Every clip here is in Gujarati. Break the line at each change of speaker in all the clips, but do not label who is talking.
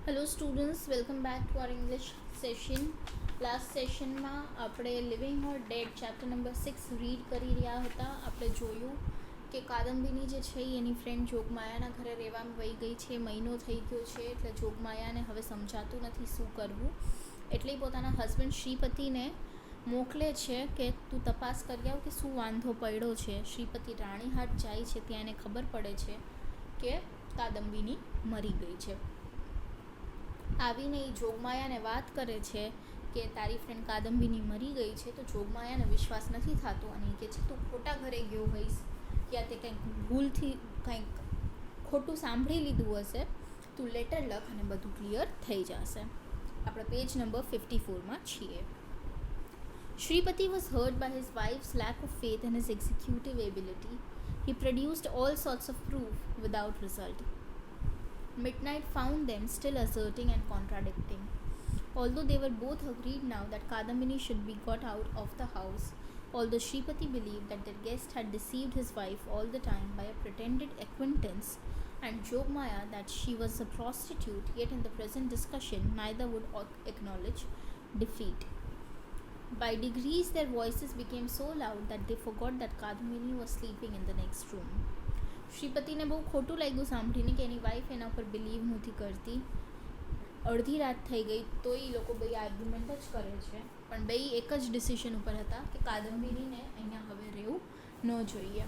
Hello students, welcome back to our English session. Last સેશનમાં આપણે living or dead chapter number 6 read કરી રહ્યા હતા. આપણે જોયું કે કાદંબીની જે છે એની ફ્રેન્ડ જોગમાયાના ઘરે રહેવામાં વહી ગઈ છે. મહિનો થઈ ગયો છે એટલે જોગમાયાને હવે સમજાતું નથી શું કરવું, એટલે પોતાના હસબન્ડ શ્રીપતિને મોકલે છે કે તું તપાસ કરી આવ કે શું વાંધો પડ્યો છે. શ્રીપતિ રાણીહાટ જાય છે, ત્યાં એને ખબર પડે છે કે કાદંબીની મરી ગઈ છે. આવીને એ જોગમાયાને વાત કરે છે કે તારી ફ્રેન્ડ કાદંબીની મરી ગઈ છે. તો જોગમાયાને વિશ્વાસ નથી થતો અને એ કહે છે તું ખોટા ઘરે ગયો હોઈશ, યા તે કંઈક ભૂલથી કંઈક ખોટું સાંભળી લીધું હશે. તું લેટર લખ અને બધું ક્લિયર થઈ જશે. આપણે પેજ નંબર 54માં છીએ. Shripati was hurt by his wife's lack of faith in his executive ability. He produced all sorts of proof without result. Midnight found them still asserting and contradicting. Although they were both agreed now that Kadambini should be got out of the house, although Shripati believed that their guest had deceived his wife all the time by a pretended acquaintance, and Jogmaya that she was a prostitute, yet in the present discussion neither would acknowledge defeat. By degrees their voices became so loud that they forgot that Kadambini was sleeping in the next room. શ્રીપતિને બહુ ખોટું લાગ્યું સાંભળીને કે એની વાઈફ એના ઉપર બિલીવ નથી કરતી. અડધી રાત થઈ ગઈ તો એ લોકો બે આર્ગ્યુમેન્ટ જ કરે છે, પણ બે એક જ ડિસિઝન ઉપર હતા કે કાદંબીનીને અહીંયા હવે રહેવું ન જોઈએ.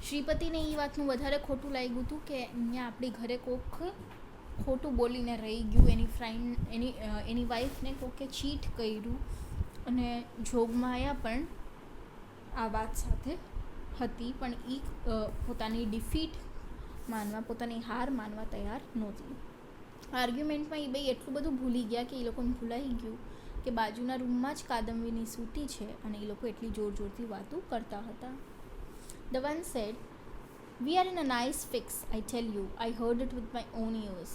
શ્રીપતિને એ વાતનું વધારે ખોટું લાગ્યું હતું કે અહીંયા આપણી ઘરે કોક ખોટું બોલીને રહી ગયું, એની ફ્રેન્ડ એની વાઈફને કોકે ચીટ કર્યું, અને જોગમાયા પણ આ વાત સાથે હતી, પણ એ પોતાની ડિફીટ માનવા, પોતાની હાર માનવા તૈયાર નહોતી. આર્ગ્યુમેન્ટમાં એ બે એટલું બધું ભૂલી ગયા કે એ લોકોને ભૂલાઈ ગયું કે બાજુના રૂમમાં જ કાદંબીની સૂતી છે અને એ લોકો એટલી જોર જોરથી વાતો કરતા હતા. The one said, "We are in a nice fix, I tell you. I heard it with my own ears."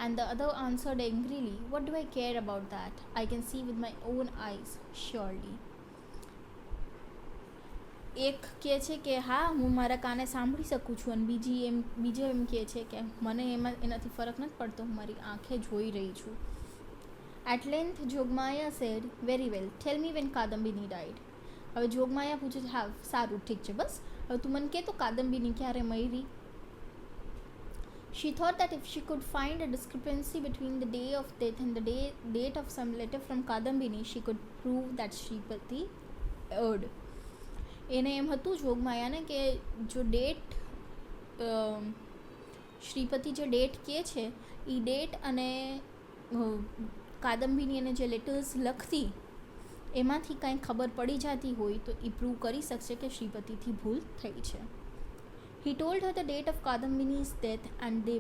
And the other answered angrily, "What do I care about that? I can see with my own eyes, surely." એક કહે છે કે હા, હું મારા કાને સાંભળી શકું છું, અને બીજો એમ કહે છે કે મને એનાથી ફરક નથી પડતો, હું મારી આંખે જોઈ રહી છું. At length Jogmaya said, "Very well, tell me when Kadambini died." હવે જોગમાયા પૂછે છે, હા સારું ઠીક છે, બસ હવે તું મને કહે તો કાદંબીની ક્યારે મરી. She thought that if she could find a discrepancy between the day of death and the date of some letter from Kadambini, she could prove that Shripati erred. એને એમ હતું જોગમાયાને કે જો ડેટ શ્રીપતિ જે ડેટ કહે છે એ ડેટ અને કાદંબીની એને જે લેટર્સ લખતી એમાંથી કાંઈ ખબર પડી જતી હોય તો એ પ્રૂવ કરી શકશે કે શ્રીપતિથી ભૂલ થઈ છે. He told her the date of Kadambini's death, and they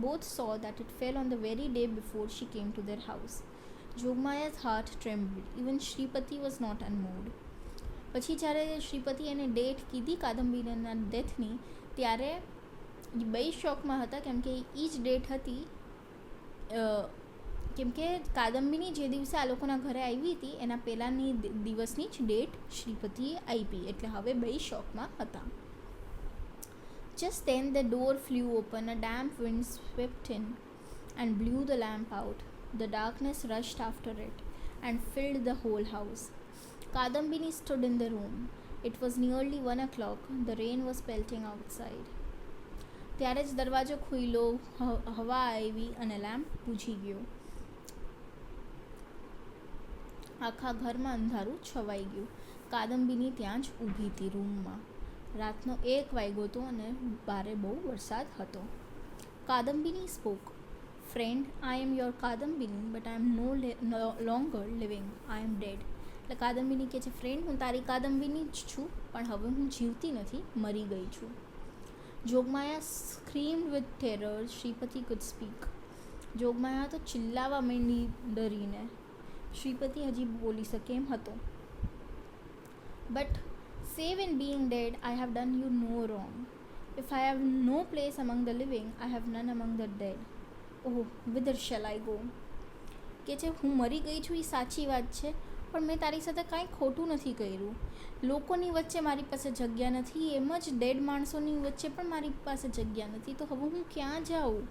both saw that it fell on the very day before she came to their house. Jogmaya's heart trembled. Even Shripati was not unmoved. પછી જ્યારે શ્રીપતિ એને ડેટ કીધી કાદંબીના ડેથની, ત્યારે એ બે શોકમાં હતા, કેમ કે એ જ ડેટ હતી, કેમ કે કાદંબીની જે દિવસે આ લોકોના ઘરે આવી હતી એના પહેલાંની દિવસની જ ડેટ શ્રીપતિએ આપી, એટલે હવે બે શોકમાં હતા. Just then the door flew open, a damp wind swept in and blew the lamp out. The darkness rushed after it and filled the whole house. Kadambini stood in the room. It was nearly 1 o'clock. The rain was pelting outside. ત્યારે જ દરવાજો ખુલ્લો, હવા આવી અને લેમ્પ બુઝી ગયો. આખા ઘરમાં અંધારું છવાઈ ગયું. કાદંબીની ત્યાં જ ઊભી હતી રૂમમાં. રાતનો 1 વાગ્યો હતો અને બારે બહુ વરસાદ હતો. કાદંબીની spoke. "Friend, I am your Kadambini, but I am no longer living. I am dead." એટલે કાદંબીની કહે છે, ફ્રેન્ડ હું તારી કાદંબીની જ છું, પણ હવે હું જીવતી નથી, મરી ગઈ છું. Jogmaya screamed with terror. Shripati could speak. Jogmaya તો ચિલ્લાવા માંડી ડરીને. શ્રીપતિ હજી બોલી શકે એમ હતો. "But save in being dead, I have done you no wrong. If I have no place among the living, I have none among the dead. Oh, whither shall I go?" કે છે હું મરી ગઈ છું એ સાચી વાત છે, પણ મેં તારી સાથે કાંઈ ખોટું નથી કર્યું. લોકોની વચ્ચે મારી પાસે જગ્યા નથી, એમ જ ડેડ માણસોની વચ્ચે પણ મારી પાસે જગ્યા નથી, તો હવે હું ક્યાં જાઉં?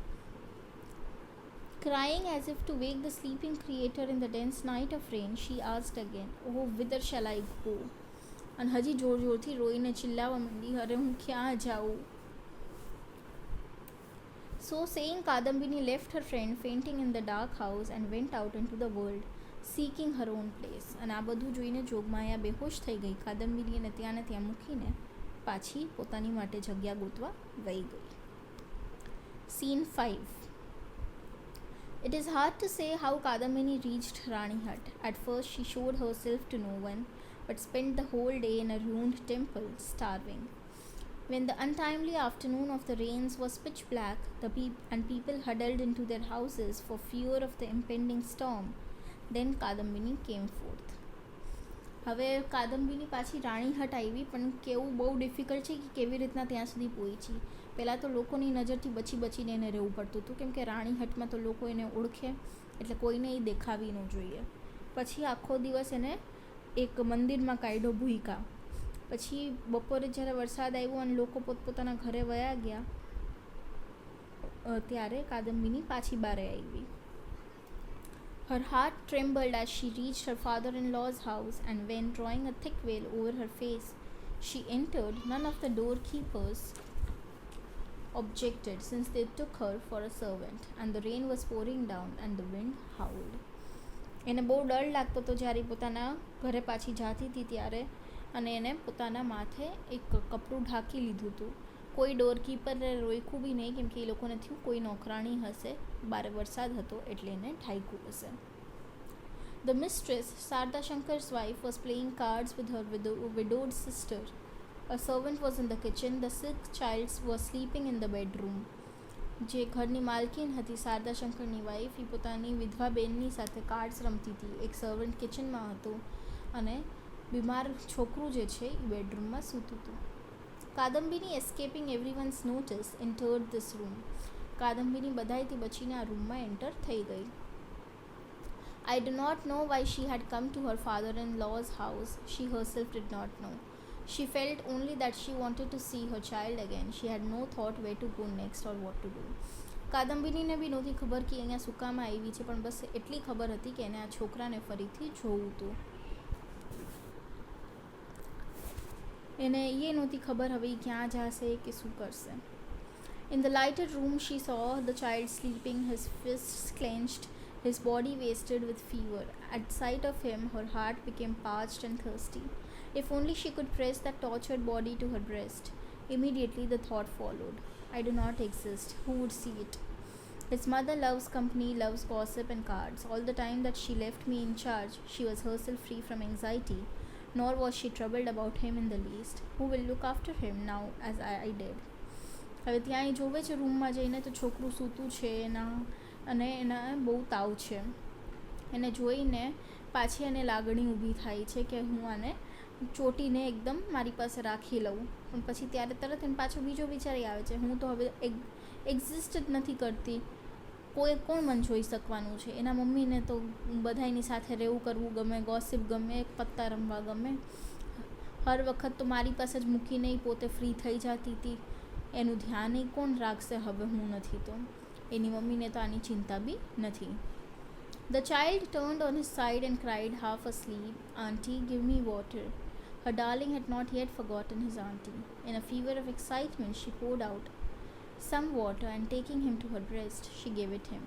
Crying as if to wake the sleeping creator in the dense night of rain, she asked again, "Oh, whither shall I go?" અને હજી જોર જોરથી રોઈને ચિલ્લાવા માંડી, અરે હું ક્યાં જાઉં? So saying, Kadambini left her friend fainting in the dark house and went out into the world, seeking her own place. અને આ બધું જોઈને જોગમાયા બેહોશ થઈ ગઈ. કાદંબિનીને ત્યાં ને ત્યાં મૂકીને પાછી પોતાની માટે જગ્યા ગોતવા વહી ગઈ. Scene 5. It is hard to say how Kadambini reached Ranihat. At first she showed herself to no one, but spent the whole day in a ruined temple, starving. When the untimely afternoon of the rains was pitch black, people huddled into their houses for fear of the impending storm, then Kadambini came forth. હવે કાદંબીની પાછી રાણીહટ આવી, પણ કેવું બહુ ડિફિકલ્ટ છે કે કેવી રીતના ત્યાં સુધી પહોંચી. પહેલાં તો લોકોની નજરથી બચીને એને રહેવું પડતું હતું, કેમ કે રાણીહટમાં તો લોકો એને ઓળખે એટલે કોઈને એ દેખાવી ન જોઈએ. પછી આખો દિવસ એને એક મંદિરમાં કાઢ્યો ભૂઈકા. પછી બપોરે જ્યારે વરસાદ આવ્યો અને લોકો પોતપોતાના ઘરે વયા ગયા, ત્યારે કાદંબીની પાછી બારે આવી. Her heart trembled as she reached her father-in-law's house, and when, drawing a thick veil over her face, she entered, none of the doorkeepers objected, since they took her for a servant, and the rain was pouring down and the wind howled. એને બહુ ડર લાગતો હતો જ્યારે પોતાના ઘરે પાછી જાતી હતી ત્યારે, અને એને પોતાના માથે એક કપડું ઢાંકી લીધું હતું. કોઈ ડોરકીપરે રોક્યું બી નહીં, કેમ કે એ લોકોને થયું કોઈ નોકરાણી હશે, બારે વરસાદ હતો એટલે એને ઢાંક્યું હશે. The mistress, Sarda Shankar's wife, was playing cards with her widowed sister. A servant was in the kitchen. The sick child was sleeping in the bedroom. જે ઘરની માલકીન હતી શારદા શંકરની વાઈફ, એ પોતાની વિધવા બેનની સાથે કાર્ડ્સ રમતી હતી. એક સર્વન્ટ કિચનમાં હતું અને બીમાર છોકરું જે છે એ બેડરૂમમાં સૂતું હતું. કાદંબિની એસ્કેપિંગ એવરીવન્સ નોટિસ એન્ટર્ડ ધીસ રૂમ. કાદંબિની બધાયથી બચીને આ રૂમમાં એન્ટર થઈ ગઈ. I do not know why she had come to her father-in-law's house. She herself did not know. She felt only that she wanted to see her child again. She had no thought where to go next or what to do. કાદંબિનીને બી નહોતી ખબર કે અહીંયા શું કામ આવી છે, પણ બસ એટલી ખબર હતી કે એને આ છોકરાને ફરીથી જોવું હતું. એને એ નહોતી ખબર હવે ક્યાં જશે કે શું કરશે. In the lighted room she saw the child sleeping, his fists clenched, his body wasted with fever. At sight of him, her heart became parched and thirsty. If only she could press that tortured body to her breast. Immediately the thought followed, I do not exist. Who would see it? His mother loves company, loves gossip and cards. All the time that she left me in charge, she was herself free from anxiety, nor was she troubled about him in the least. Who will look after him now as I did? હવે ત્યાં એ જોવે છે રૂમમાં જઈને તો છોકરું સૂતું છે એના, અને એના બહુ તાવ છે. એને જોઈને પાછી એને લાગણી ઊભી થાય છે કે હું આને ચોટીને એકદમ મારી પાસે રાખી લઉં. પણ પછી ત્યારે તરત એને પાછો બીજો વિચાર આવે છે, હું તો હવે એક્ઝિસ્ટ જ નથી કરતી, કોણ મન જોઈ શકવાનું છે. એના મમ્મીને તો બધાની સાથે રહેવું કરવું ગમે, ગોસિપ ગમે, પત્તા રમવા ગમે. હર વખત તો મારી પાસે જ મૂકીને પોતે ફ્રી થઈ જતી હતી. એનું ધ્યાન એ કોણ રાખશે હવે હું નથી તો. એની મમ્મીને તો આની ચિંતા બી નથી. The child turned on his side and cried, half asleep, "Auntie, give me water." Her darling had not yet forgotten his auntie. In a fever of excitement, she poured out some water and taking him to her breast, she gave it him.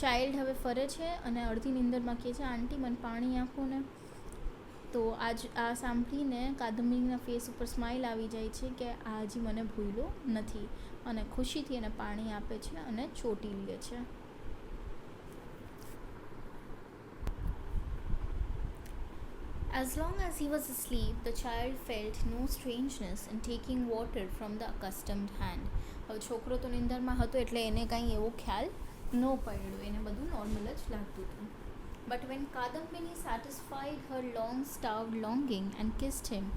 Child હવે ફરે છે અને અડધી નિંદરમાં કહે છે, આંટી મને પાણી આપો ને. તો આ સાંભળીને કાદંબિનીના ફેસ ઉપર સ્માઇલ આવી જાય છે કે આ હજી મને ભૂલ્યો નથી, અને ખુશીથી એને પાણી આપે છે અને ચોટી લે છે. As long as he was asleep, the child felt no strangeness in taking water from the accustomed hand. હવે છોકરો તો નિંદરમાં હતો એટલે એને કાંઈ એવો ખ્યાલ ન પડ્યો, એને બધું નોર્મલ જ લાગતું હતું. But when Kadambini satisfied her long-starved longing and kissed him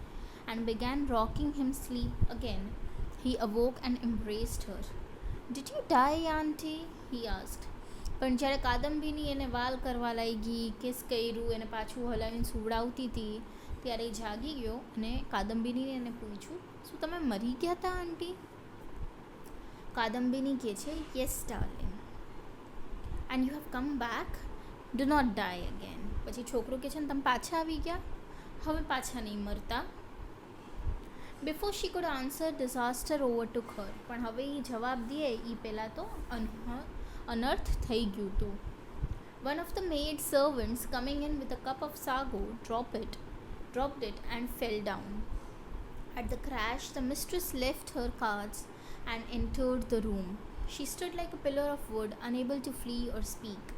and began rocking him sleep again, he awoke and embraced her. "Did you die, auntie?" he asked. પણ જ્યારે કાદંબિની એને વાલ કરવા લાગી, કિસ કર્યું, એને પાછું હલાવીને સુવડાવતી હતી, ત્યારે એ જાગી ગયો અને કાદંબિનીને એને પૂછ્યું, શું તમે મરી ગયા હતા આંટી? કાદંબિની કહે છે, "yes darling." And you have come back, do not die again. પછી છોકરો કહે છે ને તમે પાછા આવી ગયા, હવે પાછા નહીં મરતા. Before she could answer, disaster overtook her. પણ હવે એ જવાબ દે એ પહેલાં તો અનર્થ થઈ ગયું હતું. One of the maid servants coming in with a cup of sago dropped it and fell down. At the crash, the mistress left her cards and entered the room. She stood like a pillar of wood, unable to flee or speak.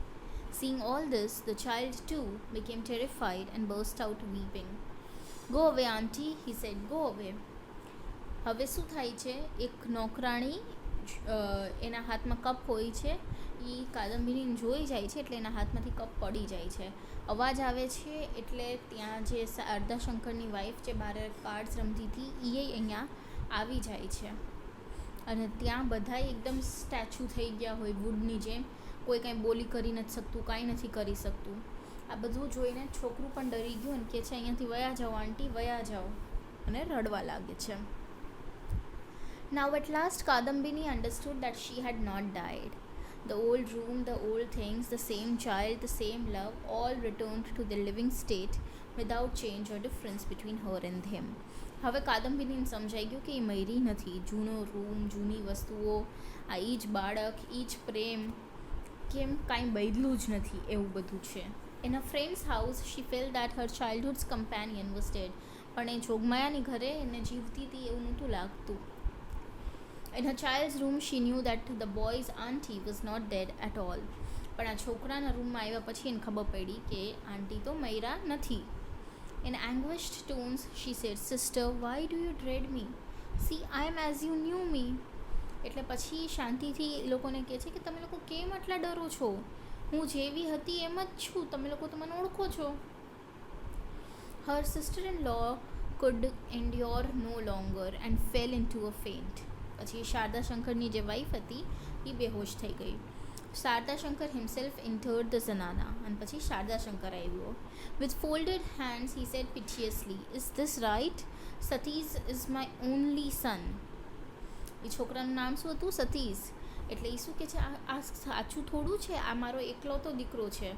Seeing all this, the child too became terrified and burst out weeping. Go away, auntie, he said, go away. હવે શું થાય છે, એક નોકરાણી એના હાથમાં કપ હોય છે, એ કાદંબરીને જોઈ જાય છે એટલે એના હાથમાંથી કપ પડી જાય છે. અવાજ આવે છે એટલે ત્યાં જે શારદા શંકરની વાઈફ જે બહાર કાર્ડ્સ રમતી હતી એ અહીંયા આવી જાય છે. અને ત્યાં બધાય એકદમ સ્ટેચ્યુ થઈ ગયા હોય વુડની જેમ, કોઈ કાંઈ બોલી કરી નથી શકતું, કાંઈ નથી કરી શકતું. આ બધું જોઈને છોકરું પણ ડરી ગયું અને કહે છે અહીંયાથી વયા જાઓ આંટી, વયા જાઓ, અને રડવા લાગે છે. Now at last Kadambini understood that she had not died. The old room, the old things, the same child, the same love, all returned to their living state without change or difference between her and him. હવે કાદંબરીને સમજાઈ ગયું કે એ મરી નથી. જૂનો રૂમ, જૂની વસ્તુઓ, આ એ જ બાળક, એ જ પ્રેમ, કેમ કાંઈ બદલું જ નથી, એવું બધું છે. In a friend's house, she felt that her childhood's companion was dead. પણ એ જોગમાયાની ઘરે એને જીવતી હતી એવું નહોતું લાગતું. In her child's room, she knew that the boy's auntie was not dead at all. પણ આ છોકરાના રૂમમાં આવ્યા પછી એને ખબર પડી કે આંટી તો મૈરા નથી. In anguished tones, she said, "Sister, why do you dread me? See, I am as you knew me." એટલે પછી શાંતિથી એ લોકોને કહે છે કે તમે લોકો કેમ આટલા ડરો છો? હું જેવી હતી એમ જ છું, તમે લોકો તો મને ઓળખો છો. Her sister-in-law could endure no longer and fell into a faint. પછી શારદા શંકરની જે વાઈફ હતી એ બેહોશ થઈ ગઈ. Sharada Shankar himself entered the zanana. અને પછી શારદા શંકર આવ્યો. With folded hands he said piteously, "Is this right? Satish is my only son." એ છોકરાનું નામ શું હતું? સતીશ. એટલે એ શું કહે છે, આ સાચું થોડું છે, આ મારો એકલौतो દીકરો છે.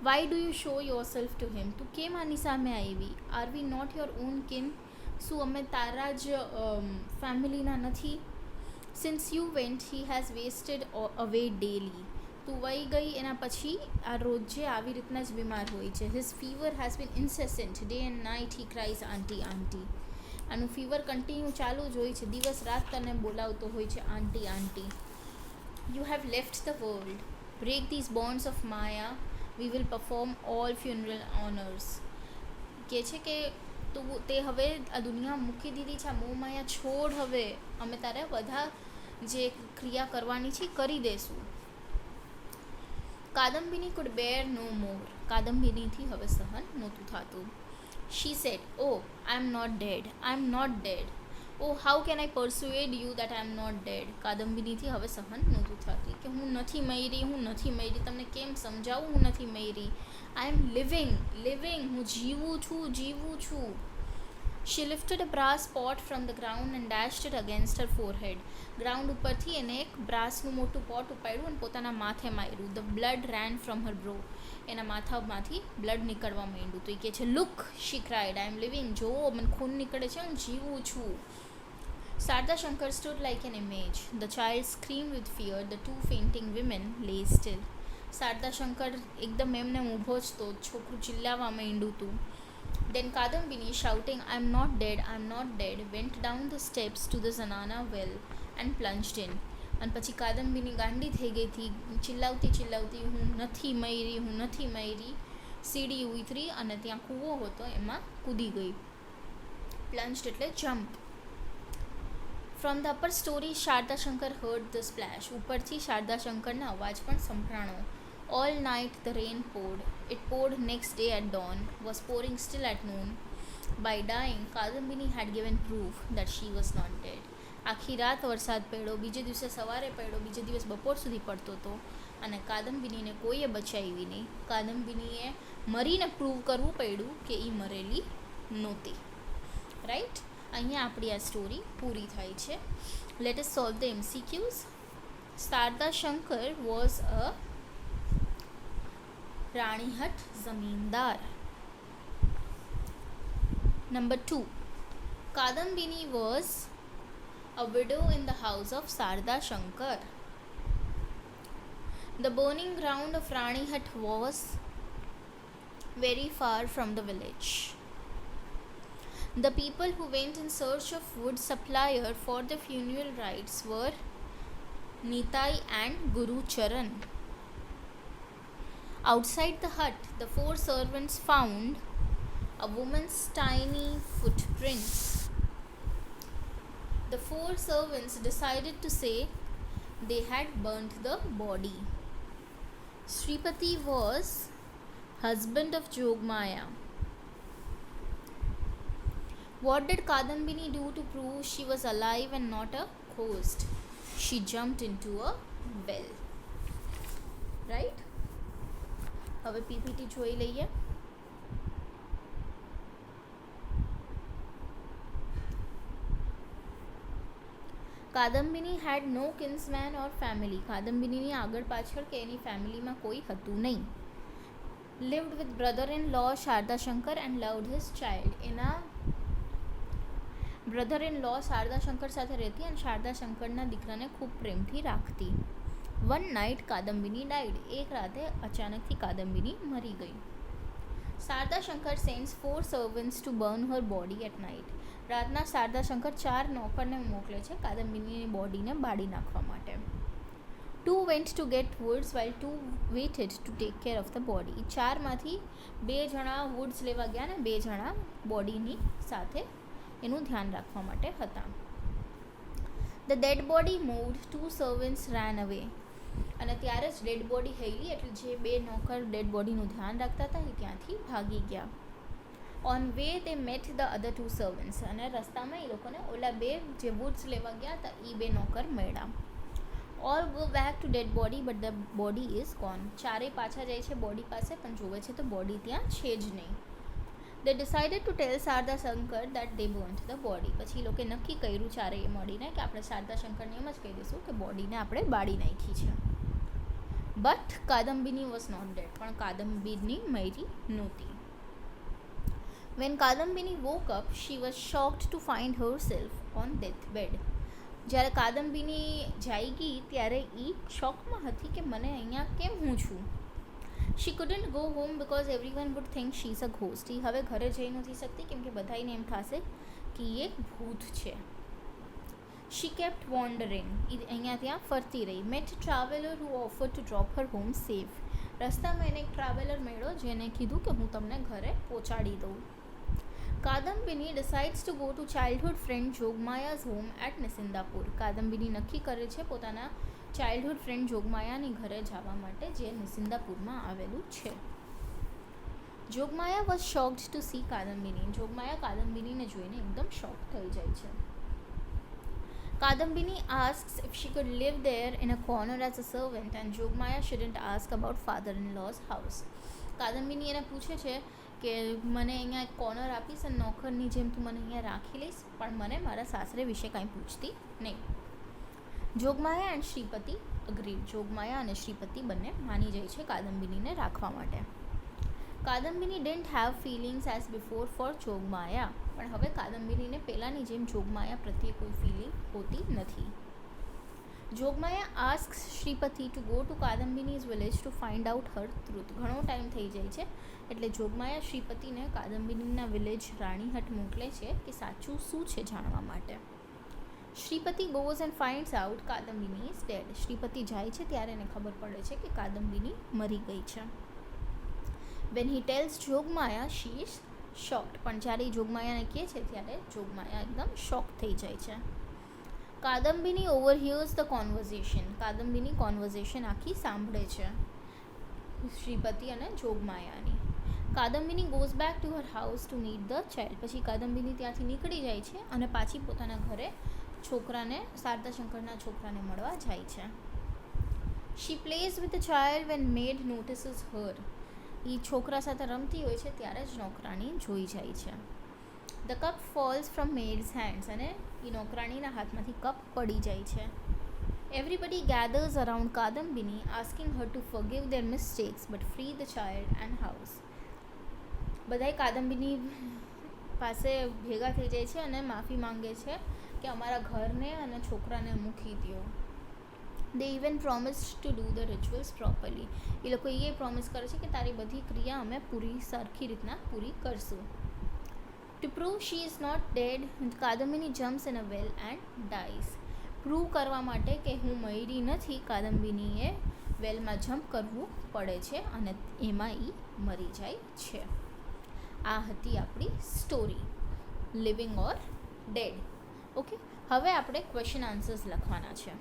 Why do you show yourself to him? તું કેમ આની સામે આવી? Are we not your own kin? શું અમે તારા જ ફેમિલીના નથી? Since you went, he has wasted away daily. તું વહી ગઈ એના પછી આ રોજે આવી રીતના જ બીમાર હોય છે. His fever has been incessant. Day and night he cries, "Auntie, auntie." આનું ફીવર કન્ટિન્યુ ચાલુ જ હોય છે, દિવસ રાત તને બોલાવતો હોય છે, આંટી આંટી. You have left the world. Break these bonds of Maya. We will perform all funeral honors. કહે છે કે તું તે હવે આ દુનિયા મૂકી દીધી છે, આ મોહ માયા છોડ, હવે અમે તારે બધા જે ક્રિયા કરવાની છે કરી દેશું. કાદંબિની could bear no more. કાદંબિનીથી હવે સહન નહોતું થતું. She said, "Oh, I am not dead. I am not dead. Oh, how can I persuade you that I am not dead?" કાદંબિનીથી હવે સહન નહોતું થતી કે હું નથી મરી, હું નથી મરી, તમને કેમ સમજાવું હું નથી મરી. I am living, હું જીવું છું. She lifted a brass pot from the ground and dashed it against her forehead. Ground ઉપરથી એને એક બ્રાસનું મોટું પોટ ઉપાડ્યું અને પોતાના માથે માર્યું. The blood ran from her brow. એના માથામાંથી બ્લડ નીકળવા માંડ્યું. તો એ કહે છે, "Look," she cried, "I am living. જો મને ખૂન નીકળે છે, હું જીવું છું." Sarda Shankar stood like an image. The child screamed with fear. The two fainting women lay still. Sharda Shankar એકદમ એમને ઊભો જ તો છોકરું ચિલ્લાવા માંડ્યું હતું. Then Kadambini, shouting, "I am not dead," went down the steps to the zanana well and plunged in. અને પછી કાદંબીની ગાંડી થઈ ગઈ હતી, ચિલ્લાવતી હું નથી મરી, સીડી ઉતરી અને ત્યાં કૂવો હતો એમાં કૂદી ગઈ. Plunged એટલે jump. From the upper story, Sharda Shankar heard the splash. ઉપરથી શારદા શંકરના અવાજ પણ સંભળાણો. All night the rain poured. It poured next day at dawn, was pouring still at noon. By dying, Kadambini had given proof that she was not dead. આખી રાત વરસાદ પડ્યો, બીજે દિવસે સવારે પડ્યો, બીજે દિવસ બપોર સુધી પડતો હતો અને કાદંબિનીને કોઈએ બચાવી નહીં. કાદંબિનીએ મરીને પ્રૂવ કરવું પડ્યું કે એ મરેલી નહોતી. રાઈટ? અહીંયા આપણી આ સ્ટોરી પૂરી થાય છે. Let us solve the MCQs. Sharada Shankar was a Ranihat zamindar. Number 2. Kadambini was a widow in the house of Sarda Shankar. The burning ground of Ranihut was very far from the village. The people who went in search of wood supplier for the funeral rites were Nitai and Guru Charan. Outside the hut, the 4 servants found a woman's tiny footprints. The 4 servants decided to say they had burnt the body. Sripati was husband of Jogmaya. What did Kadambini do to prove she was alive and not a ghost? She jumped into a well. Right? હવે PPT જોઈ લઈએ. કાદંબિની had no kinsman or family. કાદંબિનીની આગળ પાછળ કે એની ફેમિલીમાં કોઈ હતું નહીં. Lived with brother-in-law Sharda Shankar and loved his child. એના brother-in-law શારદા શંકર સાથે રહેતી અને શારદા શંકરના દીકરાને ખૂબ પ્રેમથી રાખતી. One night કાદંબિની died. એક રાતે અચાનકથી કાદંબિની મરી ગઈ. Sharada Shankar sends 4 servants to burn her body at night. રાતના શારદા શંકર 4 નોકરને મોકલે છે કાદંબિનીની બોડીને બાળી નાખવા માટે. 2 went to get woods while 2 waited to take care of the body. 4માંથી 2 જણા woods લેવા ગયા ને 2 જણા બોડીની સાથે એનું ધ્યાન રાખવા માટે હતા. The dead body moved. 2 servants ran away. અને ત્યારે જ ડેડ બોડી હેલી એટલે જે 2 નોકર ડેડ બોડીનું ધ્યાન રાખતા હતા એ ત્યાંથી ભાગી ગયા. On way they met the other 2 servants. અને રસ્તામાં એ લોકોને ઓલા 2 જે વુડ્સ લેવા ગયા હતા એ 2 નોકર મળ્યા. All go back to dead body but the body is gone. 4 પાછા જાય છે બોડી પાસે પણ જોવે છે તો બોડી ત્યાં છે જ નહીં. They decided to tell Sharada Shankar that they burnt the body. પછી એ લોકોએ નક્કી કર્યું ચારેય મળીને કે આપણે શારદા શંકરને એમ જ કહી દઈશું કે બોડીને આપણે બાળી નાખી છે. But Kadambini was not dead. પણ કાદંબિની મરી નહોતી. When Kadambini woke up, she was shocked to find herself on deathbed. જ્યારે કાદંબિની જાગી ત્યારે એ શોકમાં હતી કે મને અહીંયા કેમ હું છું. She couldn't go home because everyone would think she's a ghost. એ હવે ઘરે જઈ નથી શકતી કેમ કે બધાને એમ થશે કે એ ભૂત છે. She kept wandering. એ અહીંયા ત્યાં ફરતી રહી. Met a traveler who offered to drop her home safe. રસ્તામાં એને એક ટ્રાવેલર મળ્યો જેને કીધું કે હું તમને ઘરે પહોંચાડી દઉં. Kadambini decides to go to childhood friend Jogmaya's home at Nisindapur. કાદંબિની નક્કી કરે છે પોતાના ચાઇલ્ડહુડ ફ્રેન્ડ જોગમાયાની ઘરે જવા માટે જે નિસિંદાપુરમાં આવેલું છે. Jogmaya was shocked to see Kadambini. Jogmaya કાદંબિનીને જોઈને એકદમ શોક થઈ જાય છે. Kadambini asks if she could live there in a corner as a servant and Jogmaya shouldn't ask about father-in-law's house. કાદંબિની એને પૂછે છે કે મને અહીંયા એક કોર્નર આપીશ અને નોકરની જેમ તું મને અહીંયા રાખી લઈશ પણ મને મારા સાસરે વિશે કાંઈ પૂછતી નહીં. Jogmaya and Shripati agreed. જોગમાયા અને શ્રીપતિ બંને માની જાય છે કાદંબિનીને રાખવા માટે. Kadambini didn't have feelings as before for Jogmaya. પણ હવે કાદંબિનીને પહેલાંની જેમ જોગમાયા પ્રત્યે કોઈ ફિલિંગ હોતી નથી. Jogmaya asks Shripati to go to Kadambini's village to find out her truth. ઘણો ટાઈમ થઈ જાય છે એટલે જોગમાયા શ્રીપતિને કાદંબિનીના વિલેજ રાણીહટ મોકલે છે કે સાચું શું છે જાણવા માટે. Shripati goes and finds out Kadambini is dead. Shripati જાય છે ત્યારે એને ખબર પડે છે કે કાદંબિની મરી ગઈ છે. When he tells Jogmaya she is shocked. પણ જ્યારે જોગમાયાને કહે છે ત્યારે જોગમાયા એકદમ શોક થઈ જાય છે. Kadambini overhears the conversation. Kadambini conversation આખી સાંભળે છે શ્રીપતિ અને જોગમાયાની. Kadambini goes back to her house to meet the child. પછી કાદંબિની ત્યાંથી નીકળી જાય છે અને પાછી પોતાના ઘરે છોકરાને શારદા શંકરના છોકરાને મળવા જાય છે. She plays with the child when maid notices her. એ છોકરા સાથે રમતી હોય છે ત્યારે જ નોકરાણી જોઈ જાય છે. The cup false from meds hands. અને એ નોકરાણીના હાથમાંથી કપ પડી જાય છે. Everybody gathers around Kadambini, asking her to forgive their mistakes but free the child and house. બધાય કાદંબીની પાસે ભેગા થઈ જાય છે અને માફી માંગે છે કે અમારા ઘરને અને છોકરાને મૂકી દો. They even promised to do the rituals properly. એ લોકો એ પ્રોમિસ કરે છે કે તારી બધી ક્રિયા અમે પૂરી સરખી રીતના પૂરી કરશું. To prove she is not dead, Kadambini jumps in a well and dies. Prove કરવા માટે કે હું મરી નથી, કાદંબિનીએ વેલમાં જમ્પ કરવું પડે છે અને એમાં એ મરી જાય છે. આ હતી આપણી story living or dead. Okay, હવે આપણે ક્વેશ્ચન આન્સર્સ લખવાના છે.